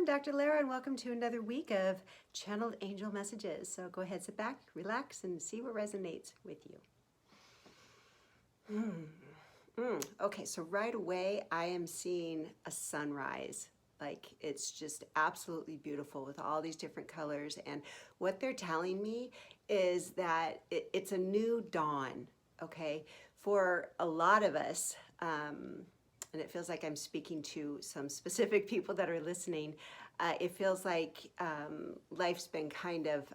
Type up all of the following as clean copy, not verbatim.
I'm Dr. Lara, and welcome to another week of Channeled Angel Messages. So go ahead, sit back, relax, and see what resonates with you. Okay, so right away, I am seeing a sunrise. Like, it's just absolutely beautiful with all these different colors. And what they're telling me is that it's a new dawn, okay? For a lot of us, and it feels like I'm speaking to some specific people that are listening, it feels like life's been kind of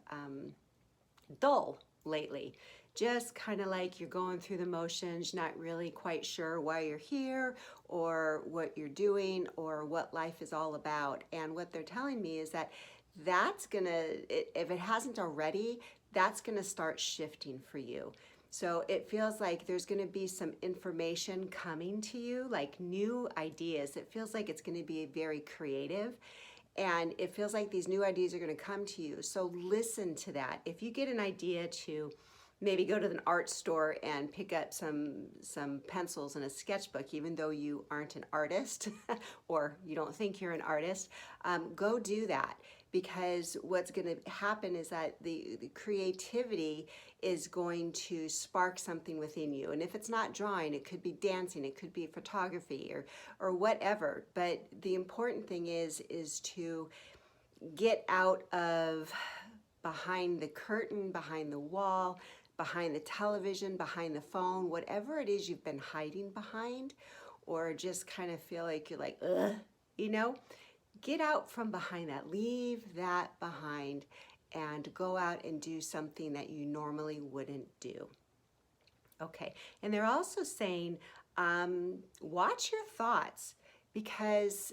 dull lately. Just kind of like you're going through the motions, not really quite sure why you're here or what you're doing or what life is all about. And what they're telling me is that that's gonna, if it hasn't already, that's gonna start shifting for you. So it feels like there's going to be some information coming to you, like new ideas. It feels like it's going to be very creative, and it feels like these new ideas are going to come to you. So listen to that. If you get an idea to maybe go to an art store and pick up some pencils and a sketchbook, even though you aren't an artist or you don't think you're an artist, go do that. Because what's going to happen is that the creativity is going to spark something within you. And if it's not drawing, it could be dancing, it could be photography or whatever. But the important thing is to get out of behind the curtain, behind the wall, behind the television, behind the phone, whatever it is you've been hiding behind, or just kind of feel like you're like, ugh, you know? Get out from behind that, leave that behind, and go out and do something that you normally wouldn't do. Okay, and they're also saying, watch your thoughts, because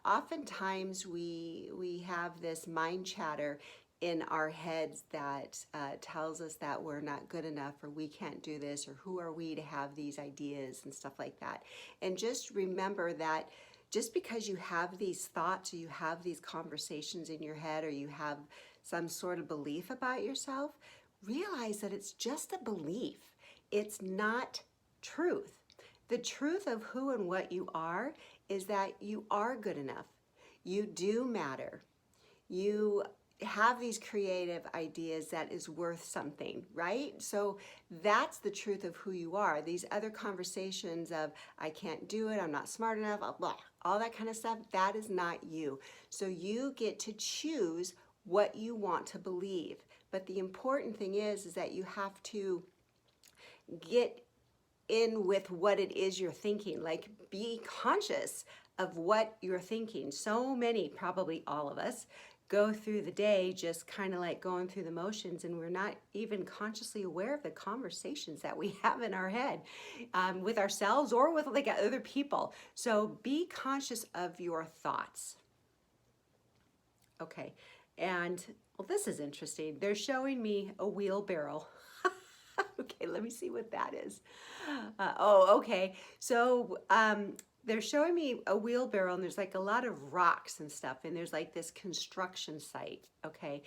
oftentimes we have this mind chatter in our heads that tells us that we're not good enough, or we can't do this, or who are we to have these ideas and stuff like that. And just remember that just because you have these thoughts, or you have these conversations in your head, or you have some sort of belief about yourself, realize that it's just a belief. It's not truth. The truth of who and what you are is that you are good enough. You do matter. You have these creative ideas that is worth something, right? So that's the truth of who you are. These other conversations of, I can't do it, I'm not smart enough, blah, all that kind of stuff, that is not you. So you get to choose what you want to believe. But the important thing is that you have to get in with what it is you're thinking. Like, be conscious of what you're thinking. So many, probably all of us, go through the day just kind of like going through the motions, and we're not even consciously aware of the conversations that we have in our head with ourselves or with like other people. So be conscious of your thoughts. Okay, and well, this is interesting. They're showing me a wheelbarrow. Okay, let me see what that is. Okay. So they're showing me a wheelbarrow, and there's like a lot of rocks and stuff, and there's like this construction site. Okay.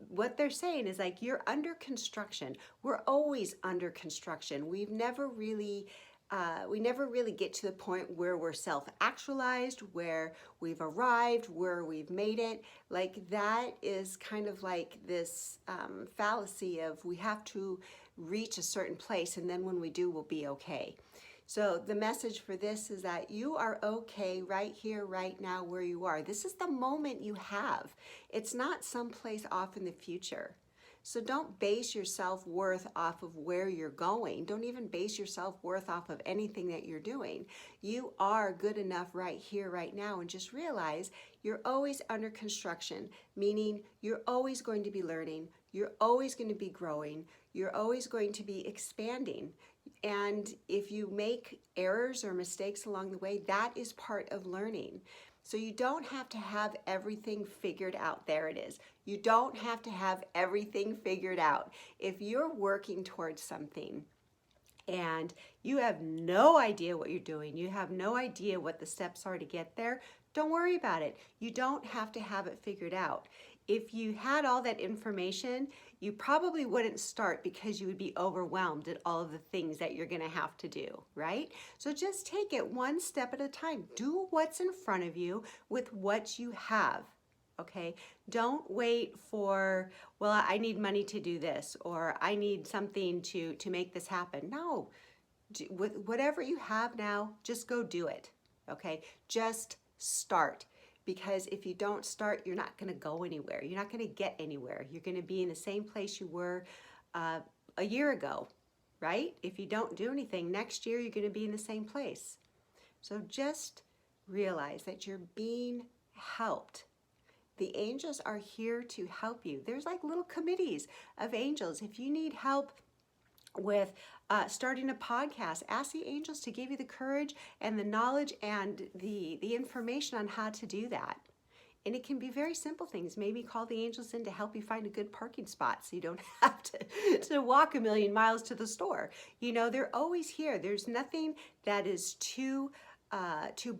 What they're saying is like, you're under construction. We're always under construction. We never really get to the point where we're self-actualized, where we've arrived, where we've made it. Like, that is kind of like this fallacy of we have to reach a certain place, and then when we do, we'll be okay. So the message for this is that you are okay right here, right now, where you are. This is the moment you have. It's not someplace off in the future. So don't base your self-worth off of where you're going. Don't even base your self-worth off of anything that you're doing. You are good enough right here, right now, and just realize you're always under construction, meaning you're always going to be learning, you're always going to be growing, you're always going to be expanding. And if you make errors or mistakes along the way, that is part of learning. So you don't have to have everything figured out. There it is. You don't have to have everything figured out. If you're working towards something and you have no idea what you're doing, you have no idea what the steps are to get there, don't worry about it. You don't have to have it figured out. if you had all that information, you probably wouldn't start because you would be overwhelmed at all of the things that you're going to have to do, right? So just take it one step at a time. Do what's in front of you with what you have. Okay, don't wait for, well, I need money to do this, or I need something to make this happen. No, with whatever you have now, just go do it. Okay, just start. Because if you don't start, you're not going to go anywhere. You're not going to get anywhere. You're going to be in the same place you were a year ago, right? If you don't do anything, next year you're going to be in the same place. So just realize that you're being helped. The angels are here to help you. There's like little committees of angels. If you need help with starting a podcast, ask the angels to give you the courage and the knowledge and the information on how to do that. And it can be very simple things. Maybe call the angels in to help you find a good parking spot so you don't have to walk a million miles to the store. You know, they're always here. There's nothing that is too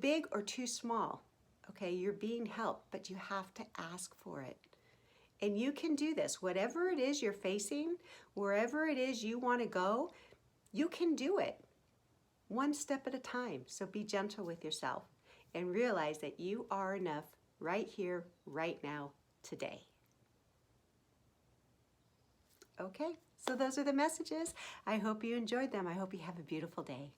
big or too small. Okay, you're being helped, but you have to ask for it. And you can do this. Whatever it is you're facing, wherever it is you want to go, you can do it one step at a time. So be gentle with yourself and realize that you are enough right here, right now, today. Okay, so those are the messages. I hope you enjoyed them. I hope you have a beautiful day.